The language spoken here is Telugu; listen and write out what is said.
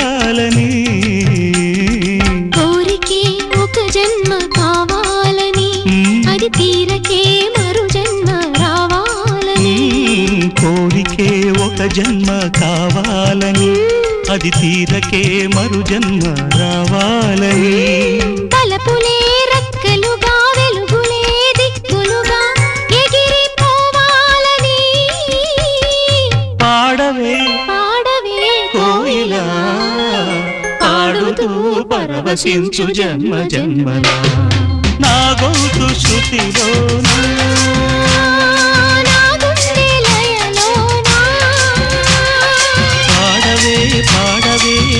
తీరాలని కోరికే ఒక జన్మ కావాలని అది తీరకే మరు జన్మ రావాలని కోరికే ఒక జన్మ కావాలని అది తీరకే మరు జన్మ రావాలని తలపులే రెక్కలుగా వెలుగులే దిక్కులుగా ఎగిరిపోవాలని పాడవే పాడవే కోయిలా పాడుతూ పరవశించు జన్మ జన్మలా నా గొంతు శృతిలోనా